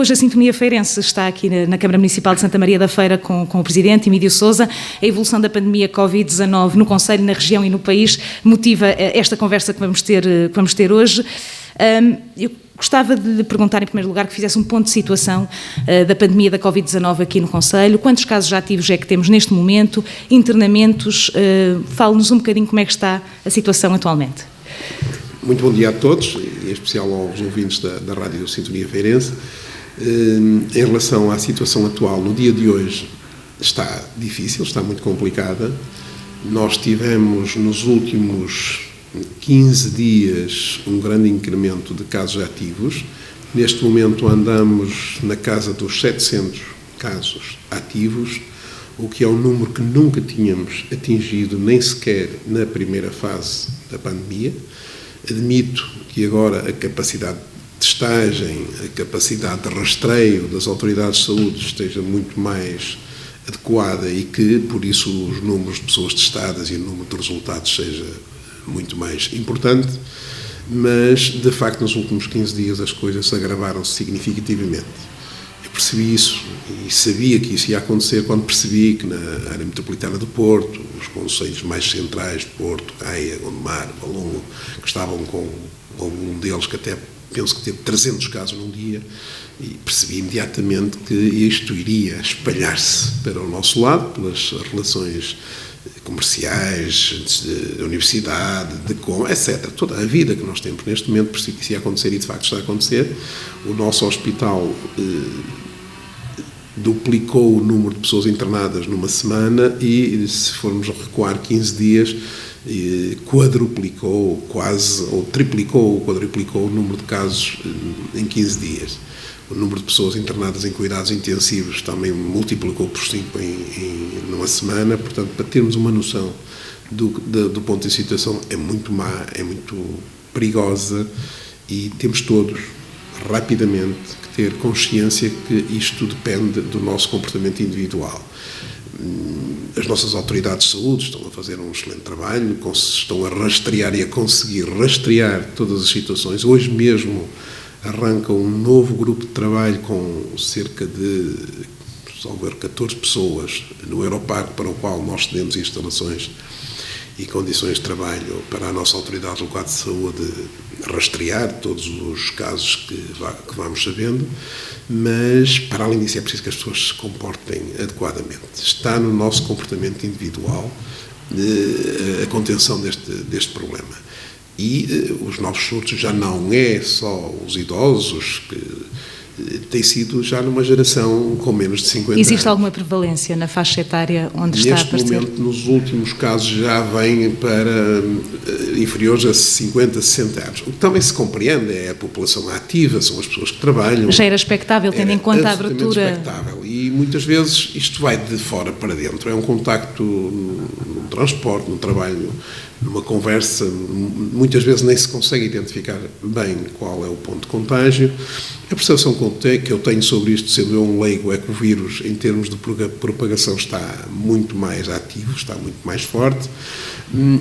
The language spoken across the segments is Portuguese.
Hoje a Sintonia Feirense está aqui na Câmara Municipal de Santa Maria da Feira com o Presidente, Emílio Sousa. A evolução da pandemia Covid-19 no Concelho, na região e no país motiva esta conversa que vamos ter hoje. Eu gostava de lhe perguntar, em primeiro lugar, que fizesse um ponto de situação da pandemia da Covid-19 aqui no Concelho. Quantos casos ativos é que temos neste momento? Internamentos? Fale-nos um bocadinho como é que está a situação atualmente. Muito bom dia a todos, em especial aos ouvintes da Rádio Sintonia Feirense. Em relação à situação atual, no dia de hoje, está difícil, está muito complicada. Nós tivemos nos últimos 15 dias um grande incremento de casos ativos. Neste momento andamos na casa dos 700 casos ativos, o que é um número que nunca tínhamos atingido nem sequer na primeira fase da pandemia. Admito que agora a capacidade de testagem, a capacidade de rastreio das autoridades de saúde esteja muito mais adequada e que, por isso, os números de pessoas testadas e o número de resultados seja muito mais importante, mas, de facto, nos últimos 15 dias as coisas agravaram-se significativamente. Eu percebi isso e sabia que isso ia acontecer quando percebi que na área metropolitana do Porto, os concelhos mais centrais, Porto, Gaia, Gondomar, Valongo, que estavam com algum deles que até penso que teve 300 casos num dia, e percebi imediatamente que isto iria espalhar-se para o nosso lado, pelas relações comerciais, de universidade, etc. Toda a vida que nós temos neste momento, percebi que isso ia acontecer e de facto está a acontecer. O nosso hospital duplicou o número de pessoas internadas numa semana e, se formos recuar 15 dias, quadruplicou quase, ou triplicou ou quadruplicou o número de casos em 15 dias. O número de pessoas internadas em cuidados intensivos também multiplicou por 5 numa semana. Portanto, para termos uma noção do ponto de situação, é muito má, é muito perigosa e temos todos, rapidamente, que ter consciência que isto depende do nosso comportamento individual. As nossas autoridades de saúde estão a fazer um excelente trabalho, estão a rastrear e a conseguir rastrear todas as situações. Hoje mesmo arranca um novo grupo de trabalho com cerca de 14 pessoas no Aeroparque, para o qual nós cedemos instalações e condições de trabalho para a nossa autoridade local de saúde rastrear todos os casos que vamos sabendo, mas para além disso é preciso que as pessoas se comportem adequadamente. Está no nosso comportamento individual a contenção deste problema. E os novos surtos já não é só os idosos, que tem sido já numa geração com menos de 50 anos. Existe alguma prevalência na faixa etária onde está a aparecer? Neste momento, nos últimos casos, já vem para inferiores a 50, 60 anos. O que também se compreende é a população ativa, são as pessoas que trabalham. Já era expectável, tendo em conta a abertura. Expectável. E muitas vezes isto vai de fora para dentro. É um contacto no transporte, no trabalho, numa conversa. Muitas vezes nem se consegue identificar bem qual é o ponto de contágio. A percepção que eu tenho sobre isto, sendo eu um leigo, é que o vírus, em termos de propagação, está muito mais ativo, está muito mais forte,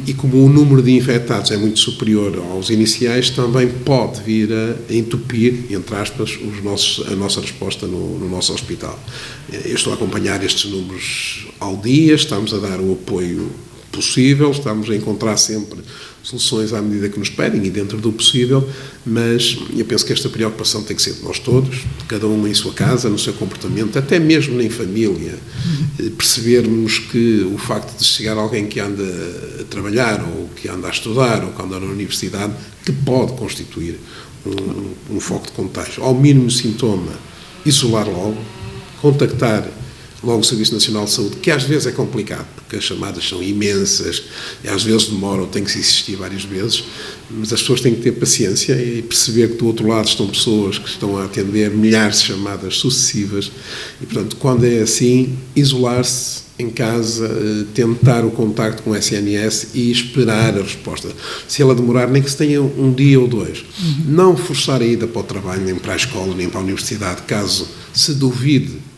e como o número de infectados é muito superior aos iniciais, também pode vir a entupir, entre aspas, a nossa resposta no nosso hospital. Eu estou a acompanhar estes números ao dia, estamos a dar o apoio possível, estamos a encontrar sempre soluções à medida que nos pedem e dentro do possível, mas eu penso que esta preocupação tem que ser de nós todos, de cada um em sua casa, no seu comportamento, até mesmo em família, percebermos que o facto de chegar alguém que anda a trabalhar ou que anda a estudar ou que anda na universidade, que pode constituir um foco de contágio. Ao mínimo sintoma, isolar logo, contactar logo o Serviço Nacional de Saúde, que às vezes é complicado, porque as chamadas são imensas, e às vezes demoram, tem que se insistir várias vezes, mas as pessoas têm que ter paciência e perceber que do outro lado estão pessoas que estão a atender milhares de chamadas sucessivas, e portanto, quando é assim, isolar-se em casa, tentar o contacto com o SNS e esperar a resposta. Se ela demorar, nem que se tenha um dia ou dois. Não forçar a ida para o trabalho, nem para a escola, nem para a universidade, caso se duvide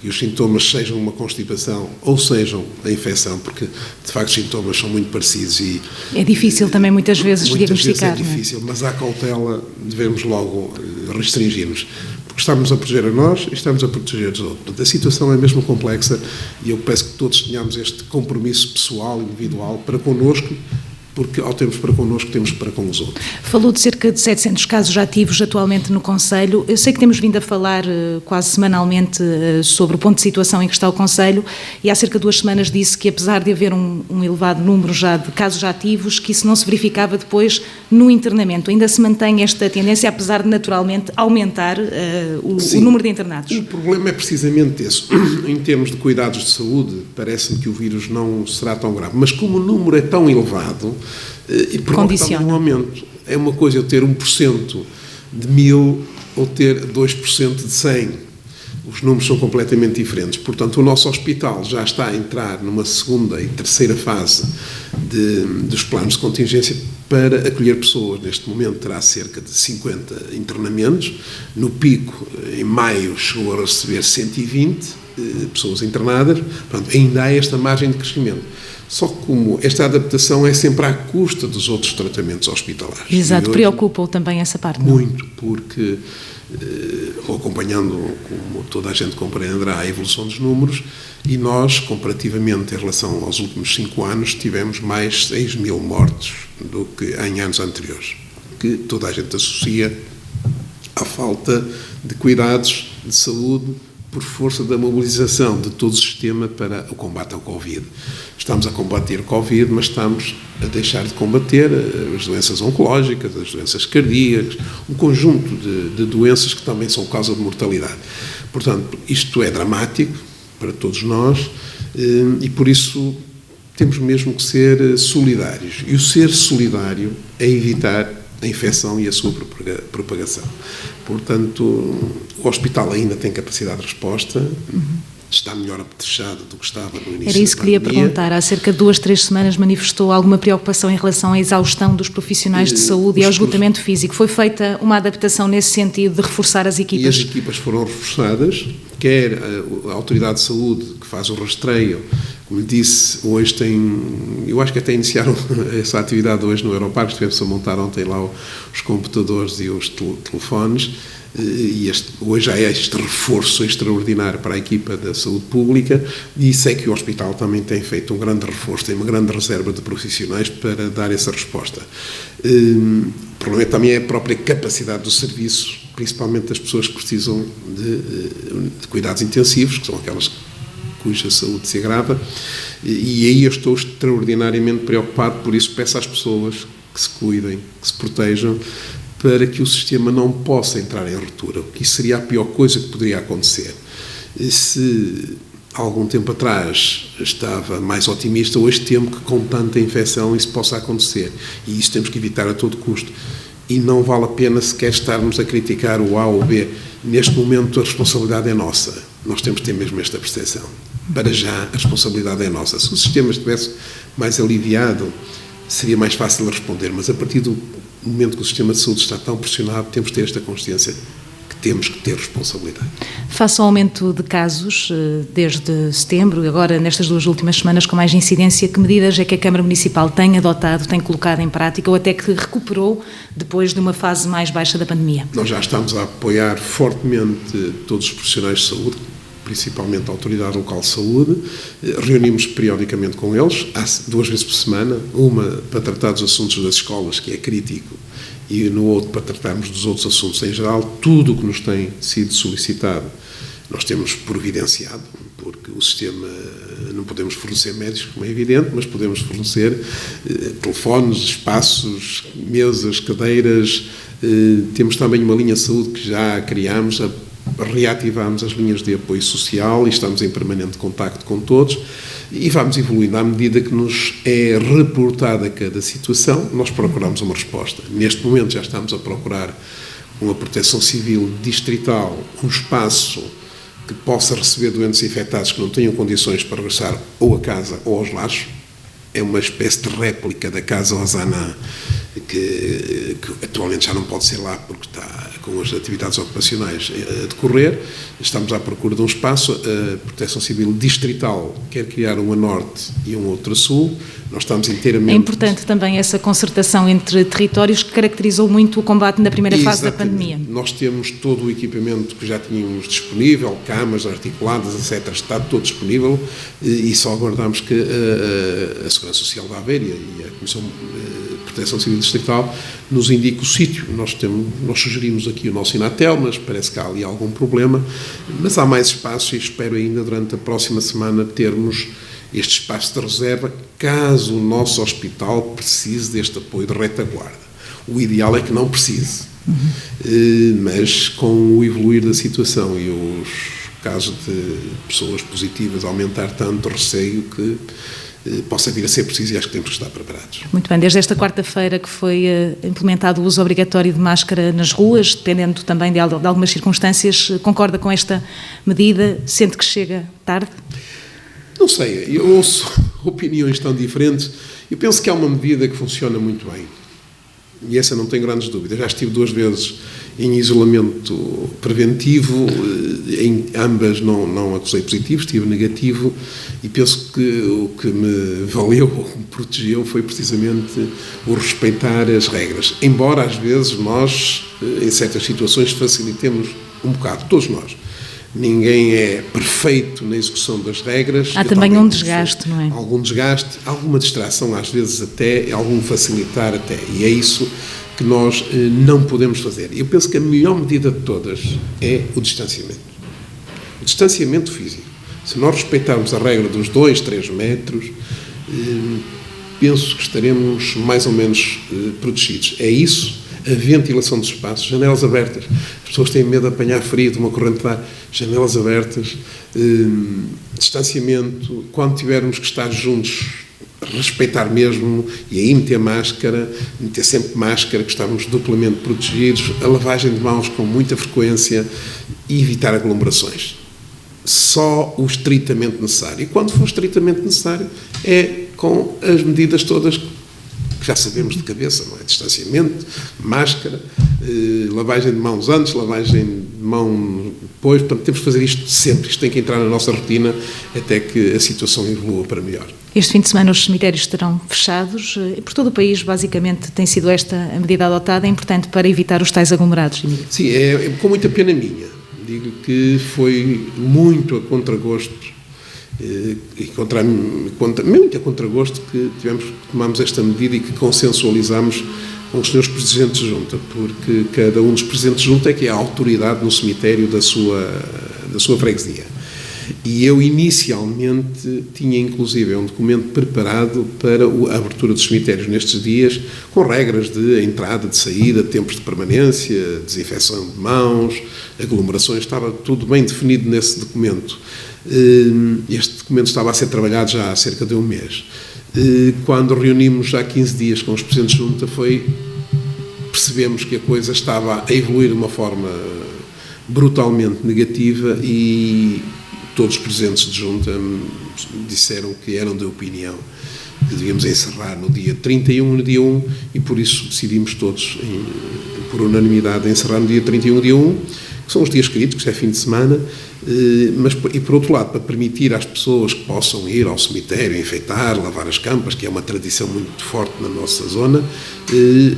que os sintomas sejam uma constipação ou sejam a infecção, porque de facto os sintomas são muito parecidos e... É difícil também muitas vezes diagnosticar. Muitas vezes é difícil, mas à cautela devemos logo restringir-nos, porque porque estamos a proteger a nós e estamos a proteger os outros. Portanto, a situação é mesmo complexa e eu peço que todos tenhamos este compromisso pessoal, individual, para connosco, porque ao termos para connosco, temos para com os outros. Falou de cerca de 700 casos ativos atualmente no Conselho. Eu sei que temos vindo a falar quase semanalmente sobre o ponto de situação em que está o Conselho e há cerca de 2 semanas disse que apesar de haver um elevado número já de casos ativos, que isso não se verificava depois no internamento. Ainda se mantém esta tendência, apesar de naturalmente aumentar o número de internados? O problema é precisamente esse. Em termos de cuidados de saúde, parece-me que o vírus não será tão grave, mas como o número é tão elevado, e provoca também um aumento. É uma coisa eu ter 1% de 1000 ou ter 2% de 100. Os números são completamente diferentes. Portanto, o nosso hospital já está a entrar numa segunda e terceira fase dos planos de contingência para acolher pessoas. Neste momento terá cerca de 50 internamentos. No pico, em maio, chegou a receber 120 pessoas internadas. Portanto, ainda há esta margem de crescimento. Só que como esta adaptação é sempre à custa dos outros tratamentos hospitalares. Exato, preocupa-o também essa parte? Muito, porque vou acompanhando, como toda a gente compreenderá, a evolução dos números e nós, comparativamente em relação aos últimos 5 anos, tivemos mais 6 mil mortos do que em anos anteriores, que toda a gente associa à falta de cuidados de saúde por força da mobilização de todo o sistema para o combate ao Covid. Estamos a combater o Covid, mas estamos a deixar de combater as doenças oncológicas, as doenças cardíacas, um conjunto de doenças que também são causa de mortalidade. Portanto, isto é dramático para todos nós e, por isso, temos mesmo que ser solidários. E o ser solidário é evitar a infecção e a sua propagação. Portanto, o hospital ainda tem capacidade de resposta, está melhor apetrechado do que estava no início da pandemia. Era isso que queria perguntar. Há cerca de 2, 3 semanas manifestou alguma preocupação em relação à exaustão dos profissionais de saúde e ao esgotamento físico. Foi feita uma adaptação nesse sentido de reforçar as equipas? E as equipas foram reforçadas, quer a Autoridade de Saúde, que faz o rastreio, como lhe disse, hoje eu acho que até iniciaram essa atividade hoje no Aeroparque, estivemos a montar ontem lá os computadores e os telefones, e hoje já é este reforço extraordinário para a equipa da saúde pública e sei que o hospital também tem feito um grande reforço, tem uma grande reserva de profissionais para dar essa resposta. O problema também é a própria capacidade do serviço, principalmente das pessoas que precisam de cuidados intensivos, que são aquelas cuja saúde se agrava, e aí eu estou extraordinariamente preocupado, por isso peço às pessoas que se cuidem, que se protejam, para que o sistema não possa entrar em ruptura, que isso seria a pior coisa que poderia acontecer. Se há algum tempo atrás estava mais otimista, hoje temo que com tanta infecção isso possa acontecer, e isso temos que evitar a todo custo. E não vale a pena sequer estarmos a criticar o A ou o B. Neste momento a responsabilidade é nossa, nós temos que ter mesmo esta percepção. Para já a responsabilidade é nossa. Se o sistema estivesse mais aliviado, seria mais fácil de responder, mas a partir do momento que o sistema de saúde está tão pressionado, temos que ter esta consciência que temos que ter responsabilidade. Face ao aumento de casos desde setembro, agora nestas 2 últimas semanas com mais incidência, que medidas é que a Câmara Municipal tem adotado, tem colocado em prática ou até que recuperou depois de uma fase mais baixa da pandemia? Nós já estamos a apoiar fortemente todos os profissionais de saúde, principalmente a Autoridade Local de Saúde, reunimos periodicamente com eles, 2 vezes por semana, uma para tratar dos assuntos das escolas, que é crítico, e no outro para tratarmos dos outros assuntos em geral. Tudo o que nos tem sido solicitado, nós temos providenciado, porque o sistema, não podemos fornecer médicos, como é evidente, mas podemos fornecer telefones, espaços, mesas, cadeiras, temos também uma linha de saúde que já criámos, reativamos as linhas de apoio social e estamos em permanente contacto com todos e vamos evoluindo à medida que nos é reportada cada situação, nós procuramos uma resposta. Neste momento já estamos a procurar uma proteção civil distrital, um espaço que possa receber doentes infectados que não tenham condições para regressar ou a casa ou aos lares, é uma espécie de réplica da Casa Osana, que atualmente já não pode ser lá porque está com as atividades ocupacionais a decorrer. Estamos à procura de um espaço. A Proteção Civil Distrital quer criar um a norte e um outro a sul. Nós estamos inteiramente... É importante também essa concertação entre territórios que caracterizou muito o combate na primeira fase da pandemia. Nós temos todo o equipamento que já tínhamos disponível, camas articuladas, etc. Está todo disponível e só aguardamos que a Segurança Social da Aveiro e a Comissão de Proteção Civil Distrital nos indique o sítio. Nós sugerimos aqui o nosso Inatel, mas parece que há ali algum problema. Mas há mais espaço e espero ainda durante a próxima semana termos este espaço de reserva, caso o nosso hospital precise deste apoio de retaguarda. O ideal é que não precise, mas com o evoluir da situação e os casos de pessoas positivas aumentar tanto, receio que possa vir a ser preciso e acho que temos que estar preparados. Muito bem, desde esta quarta-feira que foi implementado o uso obrigatório de máscara nas ruas, dependendo também de algumas circunstâncias, concorda com esta medida? Sente que chega tarde? Não sei, eu ouço opiniões tão diferentes. Eu penso que há uma medida que funciona muito bem. E essa não tenho grandes dúvidas. Já estive 2 vezes em isolamento preventivo, em ambas não acusei positivo, estive negativo, e penso que o que me valeu, ou me protegeu, foi precisamente o respeitar as regras. Embora às vezes nós, em certas situações, facilitemos um bocado, todos nós. Ninguém é perfeito na execução das regras. Há também um desgaste, não é? Algum desgaste, alguma distração, às vezes até, algum facilitar até. E é isso que nós não podemos fazer. Eu penso que a melhor medida de todas é o distanciamento. O distanciamento físico. Se nós respeitarmos a regra dos 2, 3 metros, penso que estaremos mais ou menos protegidos. É isso. A ventilação dos espaços, janelas abertas. As pessoas têm medo de apanhar frio, de uma corrente de ar. Janelas abertas, distanciamento. Quando tivermos que estar juntos, respeitar mesmo, e aí meter máscara, meter sempre máscara, que estamos duplamente protegidos. A lavagem de mãos com muita frequência e evitar aglomerações. Só o estritamente necessário. E quando for estritamente necessário, é com as medidas todas que já sabemos de cabeça, não é? Distanciamento, máscara, lavagem de mãos antes, lavagem de mão depois. Portanto, temos que fazer isto sempre. Isto tem que entrar na nossa rotina até que a situação evolua para melhor. Este fim de semana os cemitérios estarão fechados. Por todo o país, basicamente, tem sido esta a medida adotada. É importante para evitar os tais aglomerados, Emílio. Sim, é com muita pena minha. Digo que foi muito a contragosto e muito a contragosto que tomamos esta medida e que consensualizamos com os senhores presidentes de junta, porque cada um dos presidentes de junta é que é a autoridade no cemitério da sua freguesia. E eu inicialmente tinha inclusive um documento preparado para a abertura dos cemitérios nestes dias, com regras de entrada, de saída, tempos de permanência, desinfecção de mãos, aglomerações, estava tudo bem definido nesse documento. Este documento estava a ser trabalhado já há cerca de 1 mês. Quando reunimos há 15 dias com os presidentes de junta, percebemos que a coisa estava a evoluir de uma forma brutalmente negativa e todos os presidentes de junta disseram que eram da opinião que devíamos encerrar no dia 31, no dia 1, e por isso decidimos todos, por unanimidade, encerrar no dia 31, dia 1, que são os dias críticos, é fim de semana, mas, e por outro lado, para permitir às pessoas que possam ir ao cemitério, enfeitar, lavar as campas, que é uma tradição muito forte na nossa zona,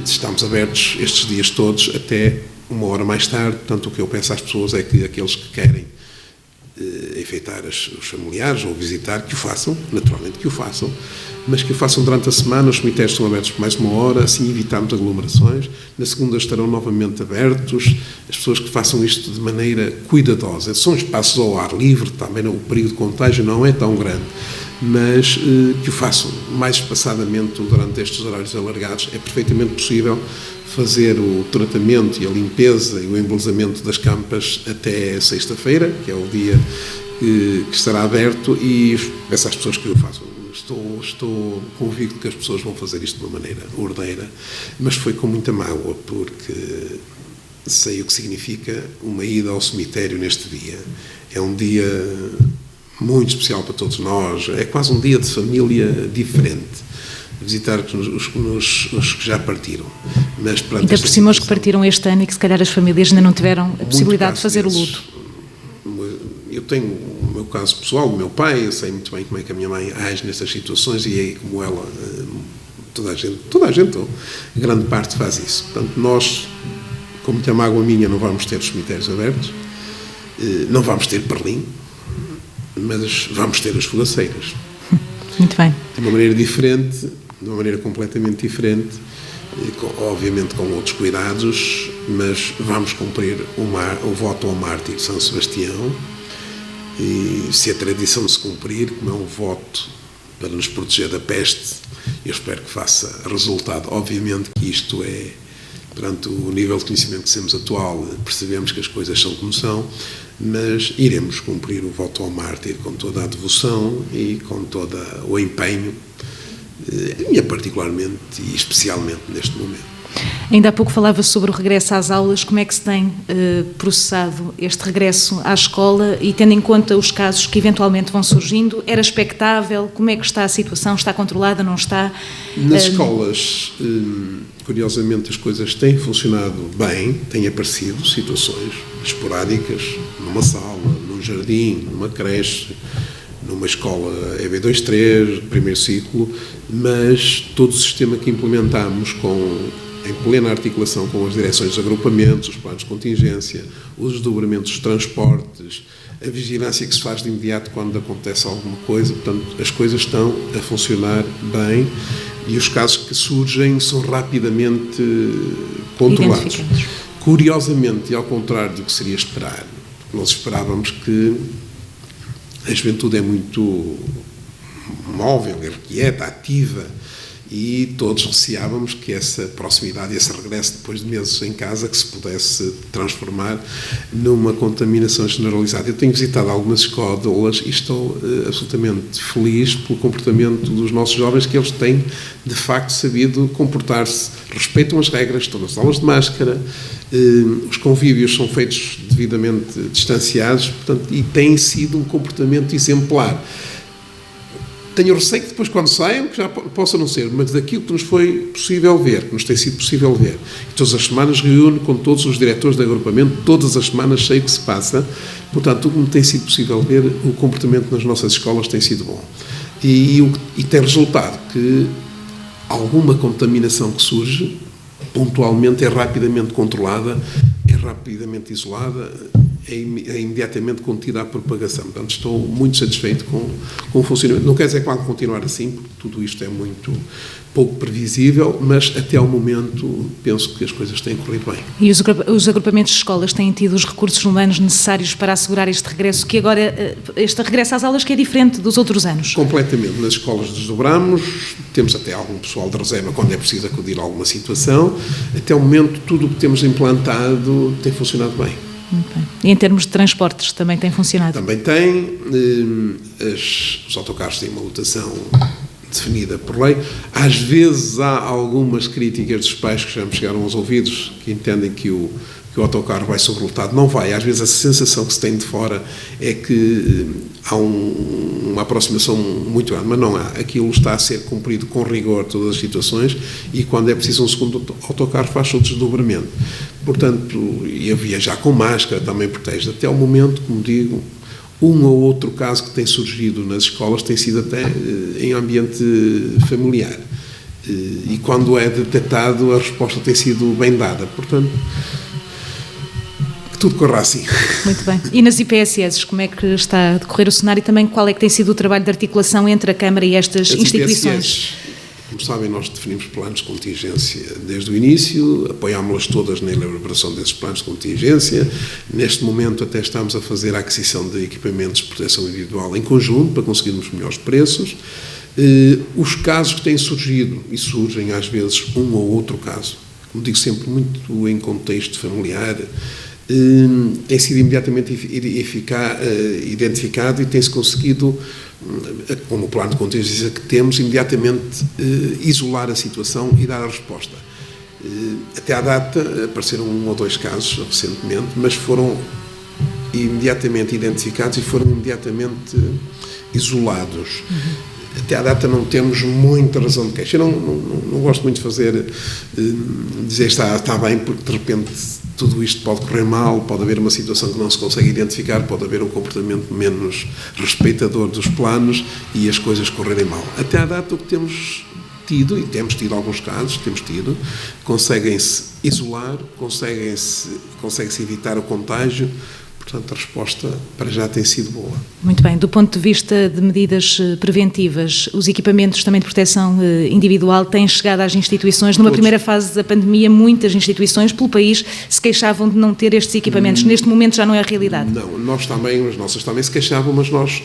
estamos abertos estes dias todos até 1 hora mais tarde. Portanto, o que eu peço às pessoas é que aqueles que querem enfeitar os familiares ou visitar, que o façam, naturalmente que o façam, mas que o façam durante a semana. Os cemitérios estão abertos por mais 1 hora, assim evitamos aglomerações. Na segunda estarão novamente abertos. As pessoas que façam isto de maneira cuidadosa. São espaços ao ar livre, também o período de contágio não é tão grande, mas que o façam mais espaçadamente durante estes horários alargados. É perfeitamente possível fazer o tratamento e a limpeza e o embelezamento das campas até sexta-feira, que é o dia que estará aberto, e peço às pessoas que o façam. Estou convicto que as pessoas vão fazer isto de uma maneira ordeira, mas foi com muita mágoa, porque sei o que significa uma ida ao cemitério neste dia. É um dia muito especial para todos nós, é quase um dia de família diferente. Visitar os que já partiram. Mas, ainda por cima os que partiram este ano e que se calhar as famílias ainda não tiveram a possibilidade de fazer o luto. Eu tenho o meu caso pessoal, o meu pai, eu sei muito bem como é que a minha mãe age nessas situações e é como ela, toda a gente, grande parte faz isso. Portanto, nós, com muita mágoa minha, não vamos ter os cemitérios abertos, não vamos ter Berlim, mas vamos ter as fogaceiras. Muito bem. De uma maneira diferente, de uma maneira completamente diferente, obviamente com outros cuidados, mas vamos cumprir o voto ao mártir de São Sebastião, e se a tradição se cumprir, como é um voto para nos proteger da peste, eu espero que faça resultado. Obviamente que isto é, perante o nível de conhecimento que temos atual, percebemos que as coisas são como são, mas iremos cumprir o voto ao mártir com toda a devoção e com todo o empenho, e particularmente e especialmente neste momento. Ainda há pouco falava sobre o regresso às aulas. Como é que se tem processado este regresso à escola e tendo em conta os casos que eventualmente vão surgindo, era expectável? Como é que está a situação? Está controlada, não está? Nas escolas, curiosamente, as coisas têm funcionado bem, têm aparecido situações esporádicas, numa sala, num jardim, numa creche, numa escola EB2-3, primeiro ciclo, mas todo o sistema que implementámos em plena articulação com as direções dos agrupamentos, os planos de contingência, os desdobramentos dos transportes, a vigilância que se faz de imediato quando acontece alguma coisa, portanto, as coisas estão a funcionar bem e os casos que surgem são rapidamente controlados. Curiosamente, e ao contrário do que seria esperar, nós esperávamos que a juventude é muito móvel, irrequieta, ativa, e todos receávamos que essa proximidade, esse regresso depois de meses em casa, que se pudesse transformar numa contaminação generalizada. Eu tenho visitado algumas escolas e estou absolutamente feliz pelo comportamento dos nossos jovens, que eles têm, de facto, sabido comportar-se, respeitam as regras, estão nas aulas de máscara, os convívios são feitos devidamente distanciados, portanto, e tem sido um comportamento exemplar. Tenho receio que depois, quando saiam, que já possa não ser, mas daquilo que nos foi possível ver, que nos tem sido possível ver. E todas as semanas reúno com todos os diretores de agrupamento, todas as semanas sei o que se passa. Portanto, o que me tem sido possível ver, o comportamento nas nossas escolas tem sido bom. E tem resultado que alguma contaminação que surge, pontualmente, é rapidamente controlada, é rapidamente isolada, é imediatamente contida a propagação. Portanto, estou muito satisfeito com o funcionamento. Não quer dizer que vá continuar assim, porque tudo isto é muito pouco previsível, mas até ao momento penso que as coisas têm corrido bem. E os agrupamentos de escolas têm tido os recursos humanos necessários para assegurar este regresso, que agora, este regresso às aulas que é diferente dos outros anos? Completamente. Nas escolas desdobramos, temos até algum pessoal de reserva quando é preciso acudir a alguma situação. Até ao momento, tudo o que temos implantado tem funcionado bem. Muito bem. E em termos de transportes, também tem funcionado? Também tem. Os autocarros têm uma lotação definida por lei. Às vezes há algumas críticas dos pais que já me chegaram aos ouvidos, que entendem que o autocarro vai sobrelotado. Não vai. Às vezes a sensação que se tem de fora é que há uma aproximação muito grande, mas não há. Aquilo está a ser cumprido com rigor todas as situações e quando é preciso um segundo autocarro faz o desdobramento. Portanto, e a viajar com máscara também protege. Até ao momento, como digo, um ou outro caso que tem surgido nas escolas tem sido até em ambiente familiar. E quando é detectado, a resposta tem sido bem dada. Portanto, que tudo corra assim. Muito bem. E nas IPSS, como é que está a decorrer o cenário e também qual é que tem sido o trabalho de articulação entre a Câmara e estas instituições? IPSS, como sabem, nós definimos planos de contingência desde o início, apoiámos-las todas na elaboração desses planos de contingência. Neste momento até estamos a fazer a aquisição de equipamentos de proteção individual em conjunto para conseguirmos melhores preços. Os casos que têm surgido, e surgem às vezes um ou outro caso, como digo sempre, muito em contexto familiar, tem sido imediatamente identificado e tem-se conseguido, com o plano de contingência que temos, imediatamente isolar a situação e dar a resposta. Até à data apareceram um ou dois casos recentemente, mas foram imediatamente identificados e foram imediatamente isolados. Até à data não temos muita razão de queixa. Eu não gosto muito de dizer está bem, porque de repente tudo isto pode correr mal, pode haver uma situação que não se consegue identificar, pode haver um comportamento menos respeitador dos planos e as coisas correrem mal. Até à data o que temos tido, e temos tido alguns casos, conseguem-se isolar, consegue-se evitar o contágio. Portanto, a resposta para já tem sido boa. Muito bem. Do ponto de vista de medidas preventivas, os equipamentos também de proteção individual têm chegado às instituições. Numa primeira fase da pandemia, muitas instituições pelo país se queixavam de não ter estes equipamentos. Neste momento já não é a realidade. Não, as nossas também se queixavam, mas nós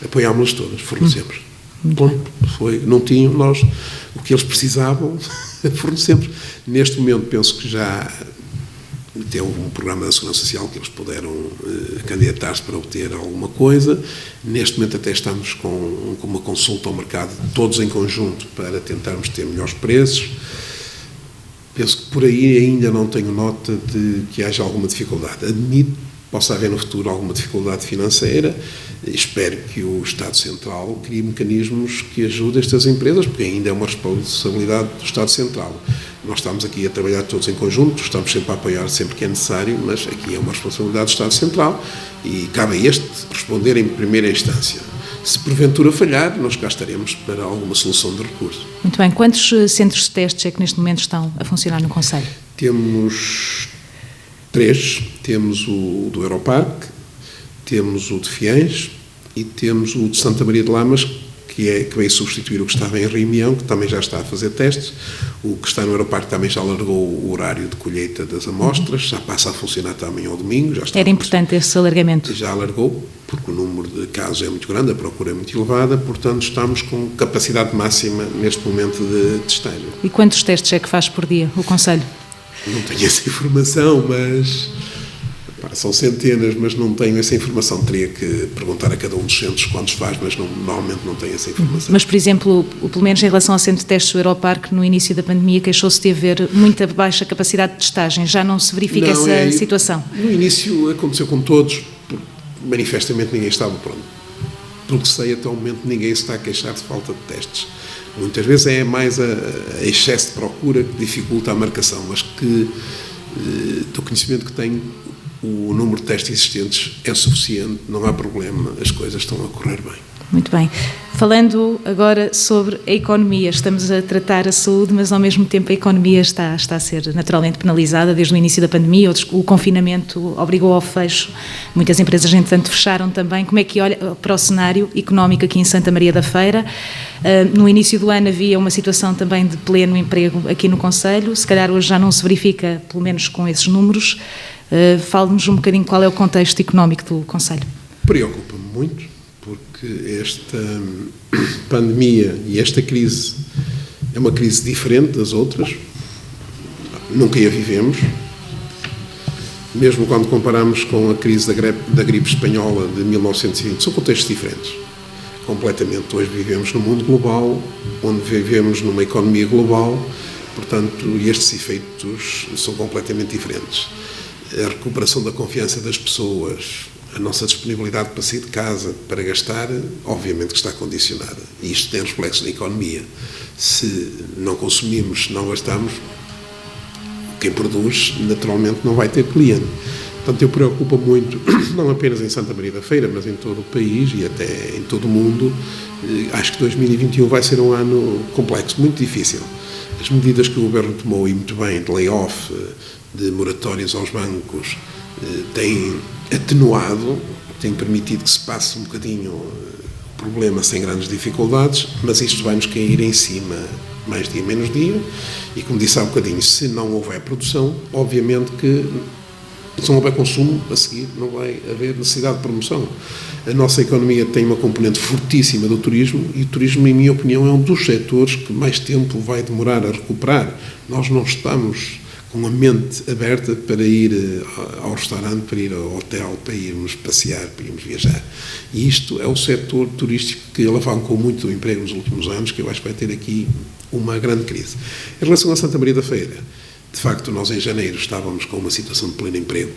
apoiámos-las todas, fornecemos. Não tinham, nós, o que eles precisavam, fornecemos. Neste momento, penso que já tem um programa da Segurança Social que eles puderam candidatar-se para obter alguma coisa. Neste momento até estamos com uma consulta ao mercado, todos em conjunto, para tentarmos ter melhores preços. Penso que por aí ainda não tenho nota de que haja alguma dificuldade. Admito que possa haver no futuro alguma dificuldade financeira. Espero que o Estado Central crie mecanismos que ajudem estas empresas, porque ainda é uma responsabilidade do Estado Central. Nós estamos aqui a trabalhar todos em conjunto, estamos sempre a apoiar sempre que é necessário, mas aqui é uma responsabilidade do Estado Central e cabe a este responder em primeira instância. Se porventura falhar, nós cá estaremos para alguma solução de recurso. Muito bem. Quantos centros de testes é que neste momento estão a funcionar no concelho? Temos 3. Temos o do Aeroparque, temos o de Fiães e temos o de Santa Maria de Lamas, que veio substituir o que estava em Reunião, que também já está a fazer testes. O que está no Aeroparque também já alargou o horário de colheita das amostras, já passa a funcionar também ao domingo. Era importante esse alargamento? Já alargou, porque o número de casos é muito grande, a procura é muito elevada, portanto estamos com capacidade máxima neste momento de testagem. E quantos testes é que faz por dia o concelho? Não tenho essa informação, mas são centenas, mas não tenho essa informação. Teria que perguntar a cada um dos centros quantos faz, mas normalmente não tenho essa informação. Mas, por exemplo, pelo menos em relação ao centro de testes do Aeroparque, no início da pandemia, queixou-se de haver muita baixa capacidade de testagem. Já não se verifica essa situação? No início aconteceu com todos, porque manifestamente ninguém estava pronto. Pelo que sei, até o momento ninguém se está a queixar de falta de testes. Muitas vezes é mais a excesso de procura que dificulta a marcação, mas que, do conhecimento que tenho, o número de testes existentes é suficiente, não há problema, as coisas estão a correr bem. Muito bem. Falando agora sobre a economia, estamos a tratar a saúde, mas ao mesmo tempo a economia está a ser naturalmente penalizada desde o início da pandemia, o confinamento obrigou ao fecho, muitas empresas entretanto fecharam também. Como é que olha para o cenário económico aqui em Santa Maria da Feira? No início do ano havia uma situação também de pleno emprego aqui no concelho, se calhar hoje já não se verifica, pelo menos com esses números. Fale-nos um bocadinho qual é o contexto económico do concelho. Preocupa-me muito, porque esta pandemia e esta crise é uma crise diferente das outras, nunca a vivemos, mesmo quando comparamos com a crise da gripe espanhola de 1920, são contextos diferentes, completamente. Hoje vivemos num mundo global, onde vivemos numa economia global, portanto, estes efeitos são completamente diferentes. A recuperação da confiança das pessoas, a nossa disponibilidade para sair de casa, para gastar, obviamente que está condicionada. E isto tem reflexo na economia. Se não consumimos, se não gastamos, quem produz, naturalmente, não vai ter cliente. Portanto, eu preocupo muito, não apenas em Santa Maria da Feira, mas em todo o país e até em todo o mundo. Acho que 2021 vai ser um ano complexo, muito difícil. As medidas que o Governo tomou, e muito bem, de layoff, de moratórias aos bancos, têm atenuado, têm permitido que se passe um bocadinho o problema sem grandes dificuldades, mas isto vai-nos cair em cima mais dia menos dia, e como disse há um bocadinho, se não houver produção, obviamente que se não houver consumo, a seguir não vai haver necessidade de promoção. A nossa economia tem uma componente fortíssima do turismo, e o turismo, em minha opinião, é um dos setores que mais tempo vai demorar a recuperar. Nós não estamos com a mente aberta para ir ao restaurante, para ir ao hotel, para irmos passear, para irmos viajar. E isto é o setor turístico que alavancou muito o emprego nos últimos anos, que eu acho que vai ter aqui uma grande crise. Em relação a Santa Maria da Feira, de facto, nós em janeiro estávamos com uma situação de pleno emprego.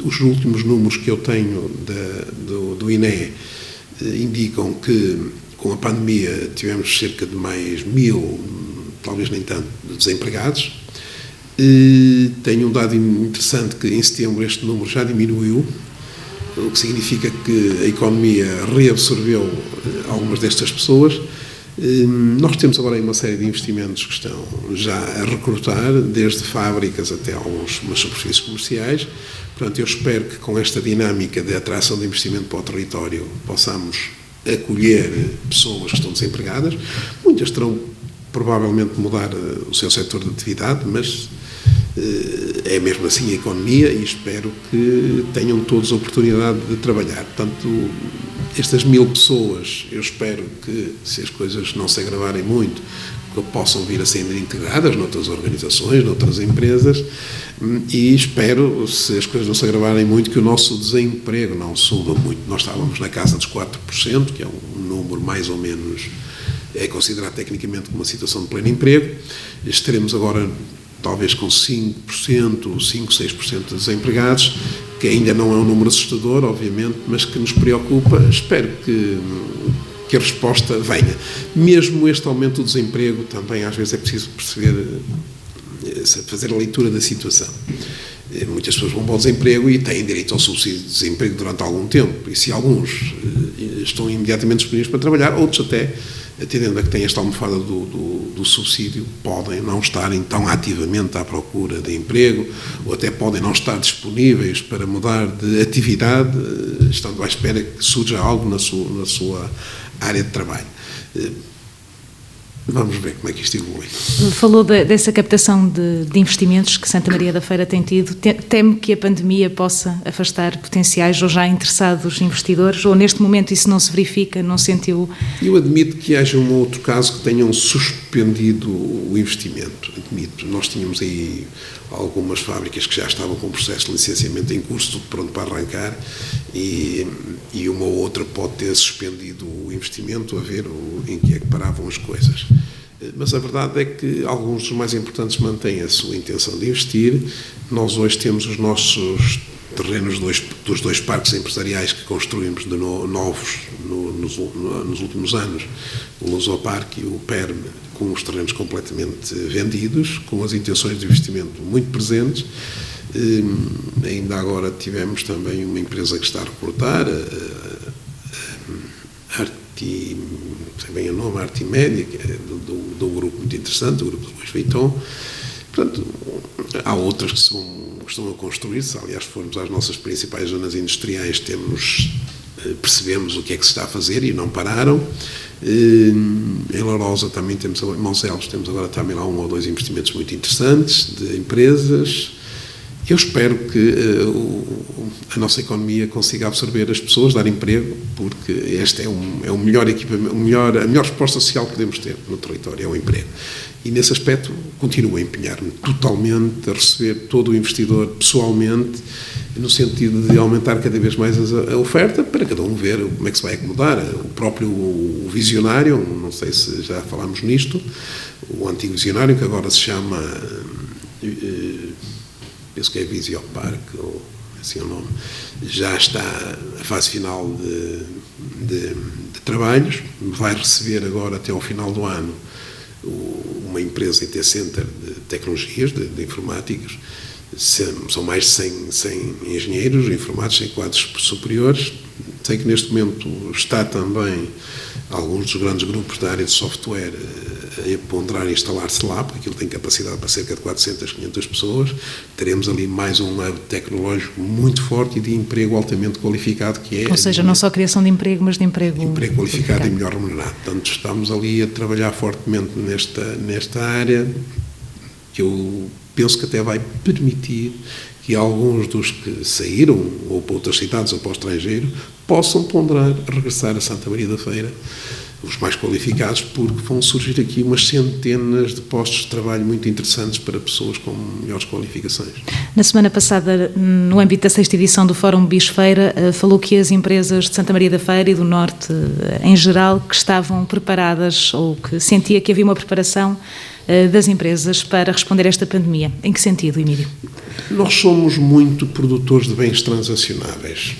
Os últimos números que eu tenho do INE indicam que com a pandemia tivemos cerca de mais 1.000, talvez nem tanto, desempregados. Tenho um dado interessante que em setembro este número já diminuiu, o que significa que a economia reabsorveu algumas destas pessoas. Nós temos agora aí uma série de investimentos que estão já a recrutar, desde fábricas até algumas superfícies comerciais. Portanto, eu espero que com esta dinâmica de atração de investimento para o território possamos acolher pessoas que estão desempregadas. Muitas terão provavelmente de mudar o seu setor de atividade, mas é mesmo assim a economia e espero que tenham todos a oportunidade de trabalhar. Portanto, estas 1.000 pessoas, eu espero que, se as coisas não se agravarem muito, que possam vir a ser integradas noutras organizações, noutras empresas, e espero, se as coisas não se agravarem muito, que o nosso desemprego não suba muito. Nós estávamos na casa dos 4%, que é um número mais ou menos, é considerado tecnicamente como uma situação de pleno emprego. Estaremos agora talvez com 5%, 6% de desempregados, que ainda não é um número assustador, obviamente, mas que nos preocupa. Espero que a resposta venha. Mesmo este aumento do desemprego, também às vezes é preciso perceber, fazer a leitura da situação. Muitas pessoas vão para o desemprego e têm direito ao subsídio de desemprego durante algum tempo, e se alguns estão imediatamente disponíveis para trabalhar, outros até, atendendo a que têm esta almofada do subsídio, podem não estarem tão ativamente à procura de emprego, ou até podem não estar disponíveis para mudar de atividade, estando à espera que surja algo na sua área de trabalho. Vamos ver como é que isto evolui. Falou dessa captação de investimentos que Santa Maria da Feira tem tido. Teme que a pandemia possa afastar potenciais ou já interessados investidores? Ou neste momento isso não se verifica, não sentiu? Eu admito que haja um outro caso que tenham suspendido o investimento. Admito. Nós tínhamos aí algumas fábricas que já estavam com o processo de licenciamento em curso, tudo pronto para arrancar, e uma ou outra pode ter suspendido o investimento a ver em que é que paravam as coisas. Mas a verdade é que alguns dos mais importantes mantêm a sua intenção de investir. Nós hoje temos os nossos terrenos dos dois parques empresariais que construímos de novos nos últimos anos, o Lusoparque e o PERM, com os terrenos completamente vendidos, com as intenções de investimento muito presentes. Ainda agora tivemos também uma empresa que está a recrutar, sei bem o nome, Artimédia, que é do grupo muito interessante, do grupo do Luís Vuitton. Portanto, há outras que estão a construir-se. Aliás, se formos às nossas principais zonas industriais, percebemos o que é que se está a fazer e não pararam. Em Lourosa também temos, em Moncelos temos agora também lá 1 ou 2 investimentos muito interessantes de empresas. Eu espero que a nossa economia consiga absorver as pessoas, dar emprego, porque este é o melhor equipamento, a melhor resposta social que podemos ter no território, é o emprego. E nesse aspecto continuo a empenhar-me totalmente a receber todo o investidor pessoalmente, no sentido de aumentar cada vez mais a oferta, para cada um ver como é que se vai acomodar. O próprio visionário, não sei se já falámos nisto, o antigo visionário, que agora se chama, penso que é Visiopark, ou assim é o nome, já está a fase final de trabalhos, vai receber agora até ao final do ano uma empresa IT Center de tecnologias, de informáticas. São mais de 100 engenheiros informados, 100 quadros superiores. Sei que neste momento está também alguns dos grandes grupos da área de software a ponderar instalar-se lá, porque aquilo tem capacidade para cerca de 400, 500 pessoas. Teremos ali mais um hub tecnológico muito forte e de emprego altamente qualificado, que é... Ou seja, não só criação de emprego, mas de emprego qualificado e melhor remunerado. Portanto, estamos ali a trabalhar fortemente nesta área, que eu penso que até vai permitir que alguns dos que saíram, ou para outras cidades ou para o estrangeiro, possam ponderar regressar a Santa Maria da Feira, os mais qualificados, porque vão surgir aqui umas centenas de postos de trabalho muito interessantes para pessoas com melhores qualificações. Na semana passada, no âmbito da 6ª edição do Fórum Bisfeira, falou que as empresas de Santa Maria da Feira e do Norte, em geral, que estavam preparadas, ou que sentia que havia uma preparação das empresas para responder a esta pandemia. Em que sentido, Emílio? Nós somos muito produtores de bens transacionáveis.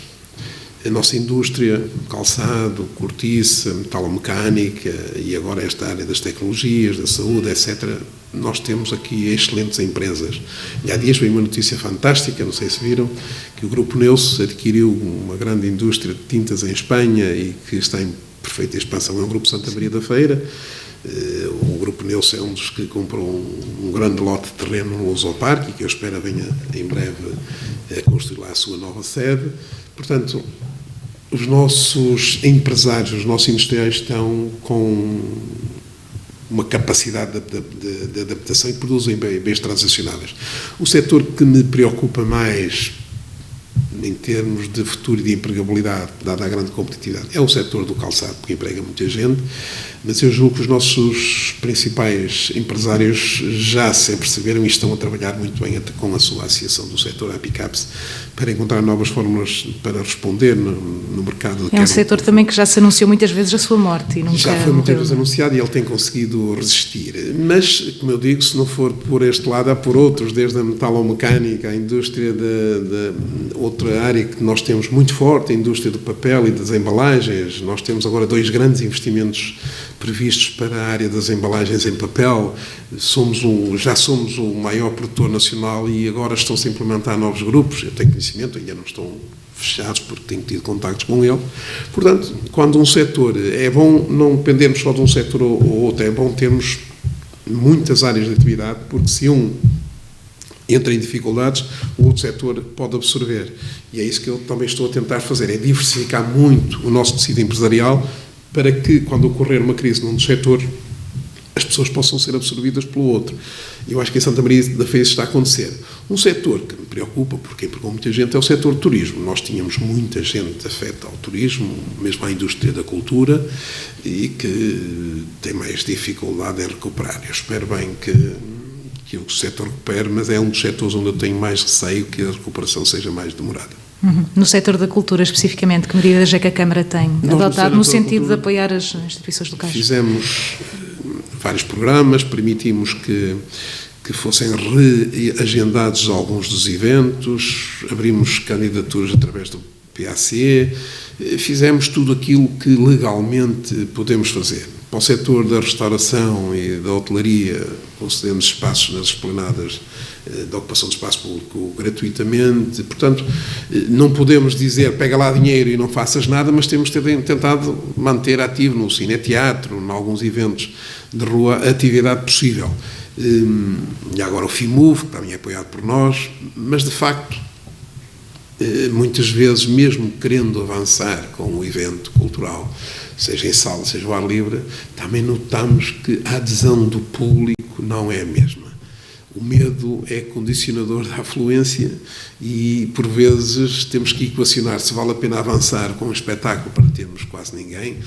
A nossa indústria, calçado, cortiça, metalomecânica e agora esta área das tecnologias, da saúde, etc., nós temos aqui excelentes empresas. E há dias veio uma notícia fantástica, não sei se viram, que o Grupo Neuce adquiriu uma grande indústria de tintas em Espanha e que está em perfeita expansão. É o Grupo Santa Maria da Feira. O Grupo Neuce é um dos que comprou um grande lote de terreno no Lusoparque, que eu espero venha em breve a construir lá a sua nova sede. Portanto, os nossos empresários, os nossos industriais estão com uma capacidade de adaptação e produzem bens transacionáveis. O setor que me preocupa mais em termos de futuro e de empregabilidade, dada a grande competitividade, é o setor do calçado, porque emprega muita gente, mas eu julgo que os nossos principais empresários já se perceberam e estão a trabalhar muito bem com a sua associação do setor, a Apicaps, para encontrar novas fórmulas para responder no mercado. É um setor também que já se anunciou muitas vezes a sua morte. E nunca já foi muitas vezes anunciado e ele tem conseguido resistir. Mas, como eu digo, se não for por este lado, há por outros, desde a metalomecânica, a indústria de outra área que nós temos muito forte, a indústria do papel e das embalagens. Nós temos agora 2 grandes investimentos previstos para a área das embalagens em papel. Já somos o maior produtor nacional e agora estão-se a implementar novos grupos. Eu tenho conhecimento, ainda não estão fechados porque tenho tido contactos com ele. Portanto, quando um setor, é bom não dependermos só de um setor ou outro, é bom termos muitas áreas de atividade, porque se um entra em dificuldades, o outro setor pode absorver. E é isso que eu também estou a tentar fazer, é diversificar muito o nosso tecido empresarial para que, quando ocorrer uma crise num dos setores, as pessoas possam ser absorvidas pelo outro. Eu acho que em Santa Maria da Feira isso está a acontecer. Um setor que me preocupa, porque empregou muita gente, é o setor do turismo. Nós tínhamos muita gente afeta ao turismo, mesmo à indústria da cultura, e que tem mais dificuldade em recuperar. Eu espero bem que o setor recupere, mas é um dos setores onde eu tenho mais receio que a recuperação seja mais demorada. No setor da cultura, especificamente, que medidas é que a Câmara tem adotado no sentido de apoiar as instituições locais? Fizemos vários programas, permitimos que fossem reagendados alguns dos eventos, abrimos candidaturas através do PAC, fizemos tudo aquilo que legalmente podemos fazer. Para o setor da restauração e da hotelaria, concedemos espaços nas esplanadas da ocupação de espaço público gratuitamente. Portanto, não podemos dizer pega lá dinheiro e não faças nada, mas temos tentado manter ativo no cineteatro, em alguns eventos de rua, a atividade possível. E agora o FIMUV, que também é apoiado por nós, mas de facto, muitas vezes, mesmo querendo avançar com o evento cultural, seja em sala, seja ao ar livre, também notamos que a adesão do público não é a mesma. O medo é condicionador da afluência e, por vezes, temos que equacionar se vale a pena avançar com um espetáculo para termos quase ninguém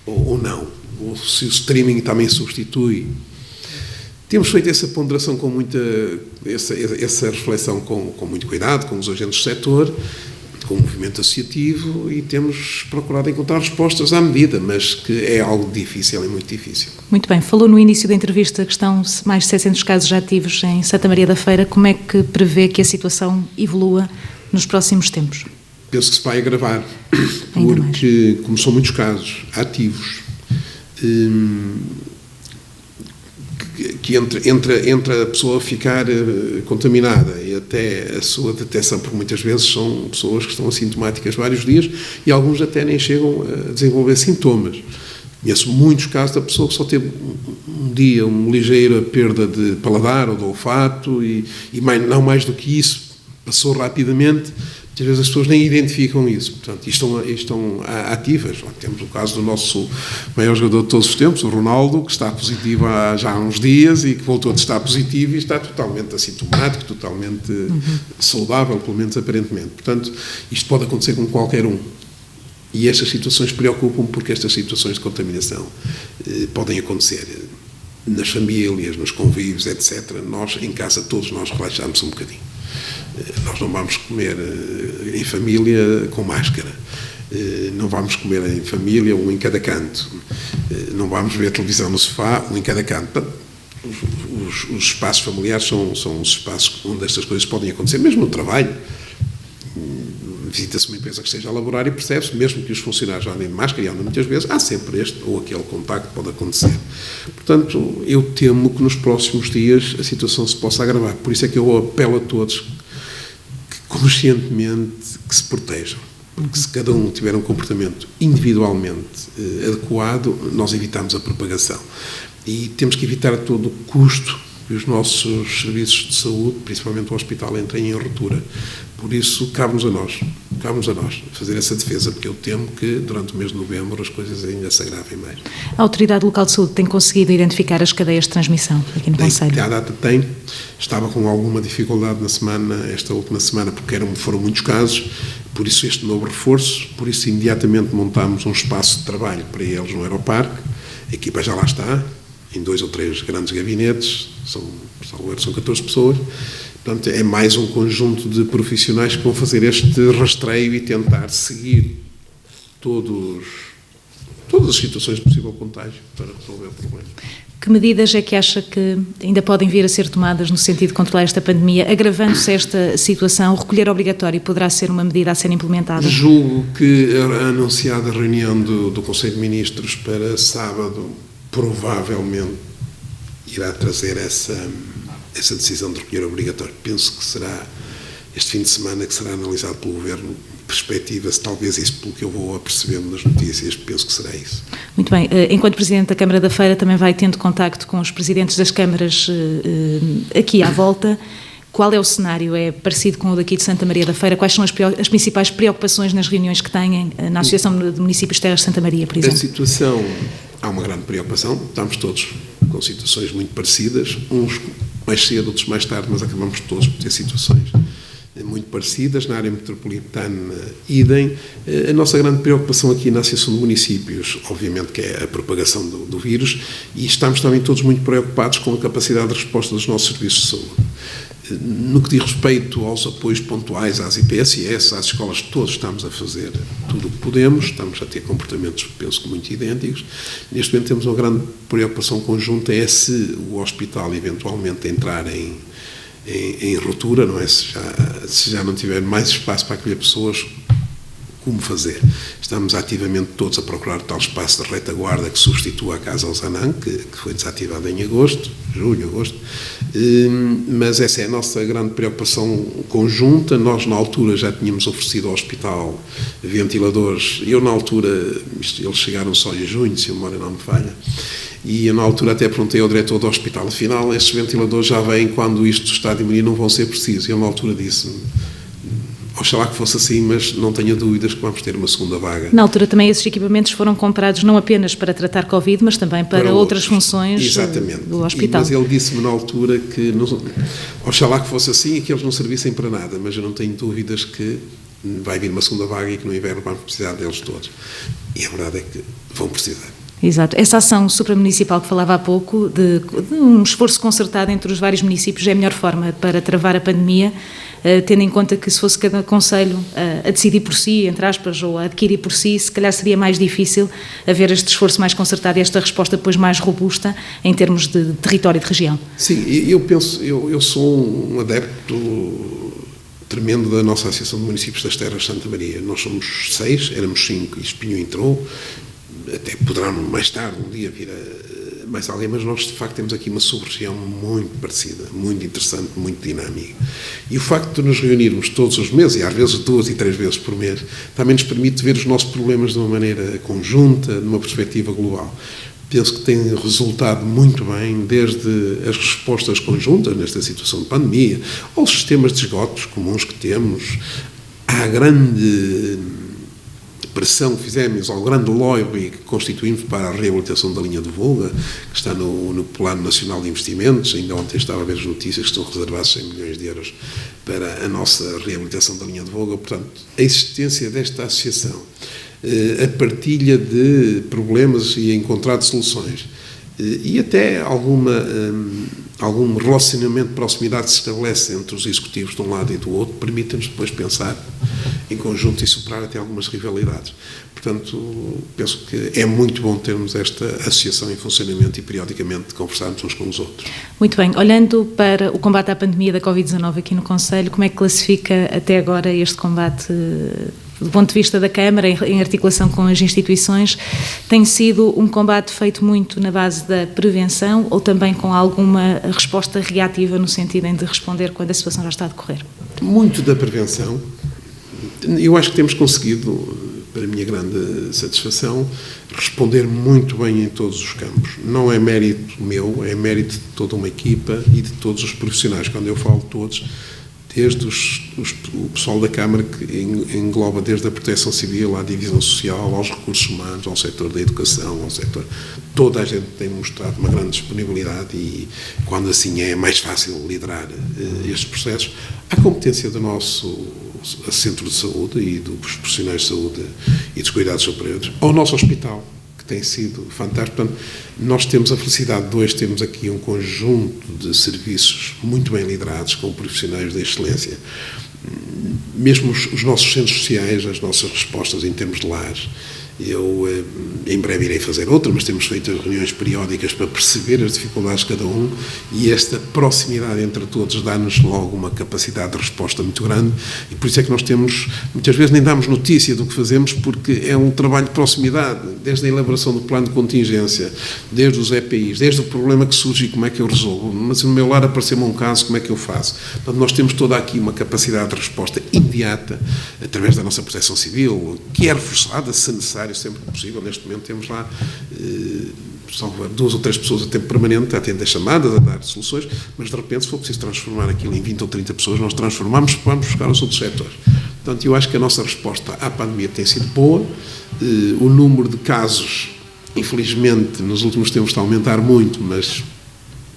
ou não. Ou se o streaming também substitui. Temos feito essa ponderação com muita... essa reflexão com muito cuidado, com os agentes do setor, com o movimento associativo, e temos procurado encontrar respostas à medida, mas que é algo difícil, é muito difícil. Muito bem. Falou no início da entrevista que estão mais de 700 casos ativos em Santa Maria da Feira. Como é que prevê que a situação evolua nos próximos tempos? Penso que se vai agravar, porque, como são muitos casos ativos, que entre a pessoa ficar contaminada e até a sua detecção, porque muitas vezes são pessoas que estão assintomáticas vários dias e alguns até nem chegam a desenvolver sintomas. Conheço muitos casos da pessoa que só teve um dia uma ligeira perda de paladar ou de olfato e não mais do que isso, passou rapidamente. Muitas vezes as pessoas nem identificam isso, portanto, e estão ativas. Temos o caso do nosso maior jogador de todos os tempos, o Ronaldo, que está positivo já há uns dias e que voltou a estar positivo e está totalmente assintomático, totalmente saudável, pelo menos aparentemente. Portanto, isto pode acontecer com qualquer um. E estas situações preocupam-me porque estas situações de contaminação podem acontecer nas famílias, nos convívios, etc. Nós, em casa, todos nós relaxamos um bocadinho. Nós não vamos comer em família com máscara, não vamos comer em família um em cada canto, não vamos ver televisão no sofá, um em cada canto. os espaços familiares são os espaços onde estas coisas podem acontecer, mesmo no trabalho. Visita-se uma empresa que esteja a laborar e percebe-se, mesmo que os funcionários andem de máscara e andam muitas vezes, há sempre este ou aquele contacto que pode acontecer. Portanto, eu temo que nos próximos dias a situação se possa agravar. Por isso é que eu apelo a todos que conscientemente que se protejam. Porque se cada um tiver um comportamento individualmente adequado, nós evitamos a propagação. E temos que evitar a todo custo que os nossos serviços de saúde, principalmente o hospital, entrem em ruptura. Por isso, cabe-nos a nós fazer essa defesa, porque eu temo que durante o mês de novembro as coisas ainda se agravem mais. A Autoridade Local de Saúde tem conseguido identificar as cadeias de transmissão aqui no Conselho? Até à data tem. Estava com alguma dificuldade esta última semana, porque foram muitos casos, por isso este novo reforço, por isso imediatamente montámos um espaço de trabalho para eles no Aeroparque, a equipa já lá está, em 2 ou 3 grandes gabinetes, são 14 pessoas. Portanto, é mais um conjunto de profissionais que vão fazer este rastreio e tentar seguir todas as situações de possível contágio para resolver o problema. Que medidas é que acha que ainda podem vir a ser tomadas no sentido de controlar esta pandemia? Agravando-se esta situação, o recolher obrigatório poderá ser uma medida a ser implementada? Julgo que a anunciada reunião do Conselho de Ministros para sábado provavelmente irá trazer essa decisão de recolher obrigatório. Penso que será este fim de semana que será analisado pelo Governo. Perspectiva-se talvez isso, pelo que eu vou apercebendo nas notícias, penso que será isso. Muito bem. Enquanto Presidente da Câmara da Feira, também vai tendo contacto com os Presidentes das Câmaras aqui à volta. Qual é o cenário? É parecido com o daqui de Santa Maria da Feira? Quais são as principais preocupações nas reuniões que têm na Associação de Municípios de Terras de Santa Maria, por exemplo? A situação, há uma grande preocupação, estamos todos com situações muito parecidas, uns mais cedo, outros mais tarde, mas acabamos todos por ter situações muito parecidas. Na área metropolitana, idem. A nossa grande preocupação aqui na Associação de Municípios, obviamente, que é a propagação do vírus, e estamos também todos muito preocupados com a capacidade de resposta dos nossos serviços de saúde. No que diz respeito aos apoios pontuais às IPSS, às escolas, todos estamos a fazer tudo o que podemos, estamos a ter comportamentos, penso que muito idênticos. Neste momento temos uma grande preocupação conjunta, é se o hospital eventualmente entrar em ruptura, não é? Se já não tiver mais espaço para acolher pessoas, como fazer? Estamos ativamente todos a procurar tal espaço de retaguarda que substitua a Casa Alzanã, que foi desativada em julho, agosto, mas essa é a nossa grande preocupação conjunta. Nós, na altura, já tínhamos oferecido ao hospital ventiladores. Eu, na altura, eles chegaram só em junho, se a memória não me falha, e eu, na altura, até perguntei ao diretor do hospital, afinal, estes ventiladores já vêm quando isto está a diminuir, não vão ser precisos. Ele, na altura, disse-me: oxalá que fosse assim, mas não tenha dúvidas que vamos ter uma segunda vaga. Na altura também esses equipamentos foram comprados não apenas para tratar Covid, mas também para outras funções. Exatamente. Do hospital. Mas ele disse-me na altura que oxalá que fosse assim e que eles não servissem para nada, mas eu não tenho dúvidas que vai vir uma segunda vaga e que no inverno vamos precisar deles todos. E a verdade é que vão precisar. Exato. Essa ação supramunicipal que falava há pouco, de um esforço concertado entre os vários municípios, é a melhor forma para travar a pandemia, tendo em conta que se fosse cada concelho a decidir por si, entre aspas, ou a adquirir por si, se calhar seria mais difícil haver este esforço mais concertado e esta resposta depois mais robusta em termos de território e de região. Sim, eu sou um adepto tremendo da nossa Associação de Municípios das Terras de Santa Maria. Nós somos 6, éramos 5 e Espinho entrou. Até poderá mais tarde, um dia, vir mais alguém, mas nós, de facto, temos aqui uma sub-região muito parecida, muito interessante, muito dinâmica. E o facto de nos reunirmos todos os meses, e às vezes 2 e 3 vezes por mês, também nos permite ver os nossos problemas de uma maneira conjunta, numa perspectiva global. Penso que tem resultado muito bem, desde as respostas conjuntas nesta situação de pandemia, aos sistemas de esgotos comuns que temos, à grande pressão que fizemos, ao grande lobby que constituímos para a reabilitação da linha do Volga, que está no Plano Nacional de Investimentos. Ainda ontem estava a ver as notícias que estão reservados 100 milhões de euros para a nossa reabilitação da linha do Volga. Portanto, a existência desta associação, a partilha de problemas e encontrar de soluções, e até algum relacionamento de proximidade que se estabelece entre os executivos de um lado e do outro, permite-nos depois pensar em conjunto e superar até algumas rivalidades. Portanto, penso que é muito bom termos esta associação em funcionamento e periodicamente conversarmos uns com os outros. Muito bem. Olhando para o combate à pandemia da Covid-19 aqui no Conselho, como é que classifica até agora este combate do ponto de vista da Câmara, em articulação com as instituições? Tem sido um combate feito muito na base da prevenção ou também com alguma resposta reativa no sentido de responder quando a situação já está a decorrer? Muito da prevenção. Eu acho que temos conseguido, para a minha grande satisfação, responder muito bem em todos os campos. Não é mérito meu, é mérito de toda uma equipa e de todos os profissionais. Quando eu falo de todos, desde o pessoal da Câmara, que engloba desde a Proteção Civil, à Divisão Social, aos recursos humanos, ao setor da educação, ao setor... Toda a gente tem mostrado uma grande disponibilidade e, quando assim é mais fácil liderar estes processos. A competência do nosso Centro de Saúde e dos profissionais de saúde e dos cuidados superiores, ao nosso hospital, que tem sido fantástico. Portanto, nós temos a felicidade de hoje termos aqui um conjunto de serviços muito bem liderados, com profissionais de excelência. Mesmo os nossos centros sociais, as nossas respostas em termos de lares. Eu, em breve, irei fazer outra, mas temos feito reuniões periódicas para perceber as dificuldades de cada um, e esta proximidade entre todos dá-nos logo uma capacidade de resposta muito grande, e por isso é que nós temos, muitas vezes nem damos notícia do que fazemos, porque é um trabalho de proximidade, desde a elaboração do plano de contingência, desde os EPIs, desde o problema que surge e como é que eu resolvo. Mas no meu lar apareceu-me um caso, como é que eu faço? Portanto, nós temos toda aqui uma capacidade de resposta imediata, através da nossa Proteção Civil, que é reforçada, se necessário, sempre que possível. Neste momento temos lá são 2 ou 3 pessoas a tempo permanente a atender chamadas, a dar soluções, mas de repente, se for preciso transformar aquilo em 20 ou 30 pessoas, nós transformamos, vamos buscar os outros setores. Portanto, eu acho que a nossa resposta à pandemia tem sido boa. O número de casos, infelizmente, nos últimos tempos está a aumentar muito, mas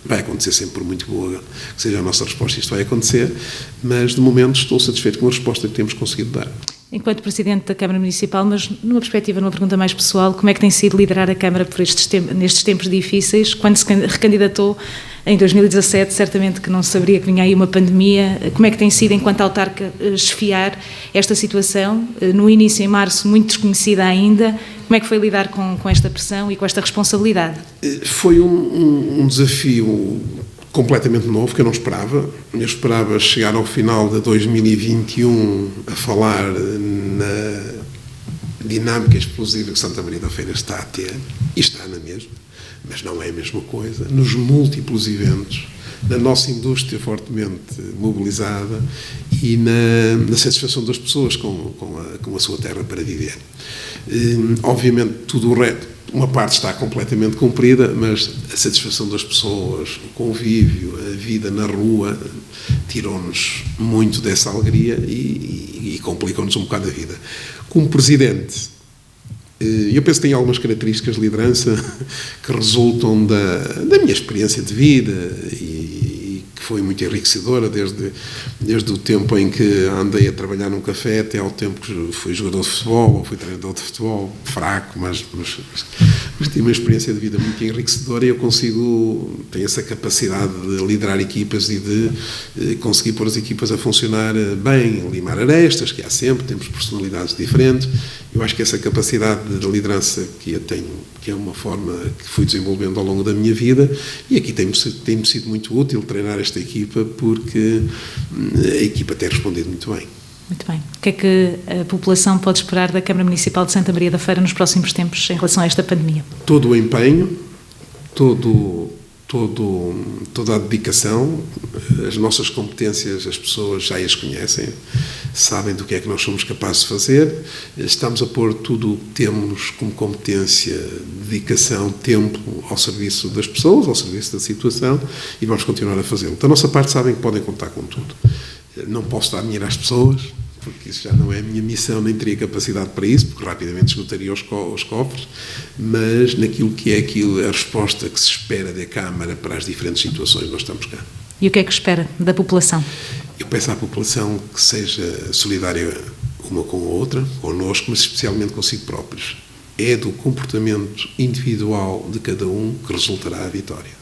vai acontecer sempre, por muito boa que seja a nossa resposta, isto vai acontecer, mas de momento estou satisfeito com a resposta que temos conseguido dar. Enquanto Presidente da Câmara Municipal, mas numa perspectiva, numa pergunta mais pessoal, como é que tem sido liderar a Câmara por nestes tempos difíceis? Quando se recandidatou em 2017, certamente que não saberia que vinha aí uma pandemia. Como é que tem sido, enquanto autarca, esfiar esta situação? No início, em março, muito desconhecida ainda. Como é que foi lidar com esta pressão e com esta responsabilidade? Foi um desafio completamente novo, que eu não esperava. Eu esperava chegar ao final de 2021 a falar na dinâmica explosiva que Santa Maria da Feira está a ter, e está na mesma, mas não é a mesma coisa, nos múltiplos eventos, na nossa indústria fortemente mobilizada e na satisfação das pessoas com a sua terra para viver. Obviamente, tudo o resto, uma parte está completamente cumprida, mas a satisfação das pessoas, o convívio, a vida na rua, tirou-nos muito dessa alegria e complicou-nos um bocado a vida. Como Presidente, eu penso que tenho algumas características de liderança que resultam da minha experiência de vida e que foi muito enriquecedora desde o tempo em que andei a trabalhar num café até ao tempo que fui jogador de futebol ou fui treinador de futebol, fraco, mas tive uma experiência de vida muito enriquecedora e eu tenho essa capacidade de liderar equipas e de conseguir pôr as equipas a funcionar bem, limar arestas, que há sempre, temos personalidades diferentes. Eu acho que essa capacidade de liderança que eu tenho, que é uma forma que fui desenvolvendo ao longo da minha vida, e aqui tem-me sido muito útil treinar esta equipa, porque a equipa tem respondido muito bem. Muito bem. O que é que a população pode esperar da Câmara Municipal de Santa Maria da Feira nos próximos tempos em relação a esta pandemia? Todo o empenho, toda a dedicação, as nossas competências, as pessoas já as conhecem, sabem do que é que nós somos capazes de fazer, estamos a pôr tudo o que temos como competência, dedicação, tempo ao serviço das pessoas, ao serviço da situação, e vamos continuar a fazê-lo. Da nossa parte sabem que podem contar com tudo. Não posso dar dinheiro às pessoas, porque isso já não é a minha missão, nem teria capacidade para isso, porque rapidamente esgotaria os cofres, mas naquilo que é a resposta que se espera da Câmara para as diferentes situações, nós estamos cá. E o que é que espera da população? Eu peço à população que seja solidária uma com a outra, connosco, mas especialmente consigo próprios. É do comportamento individual de cada um que resultará a vitória.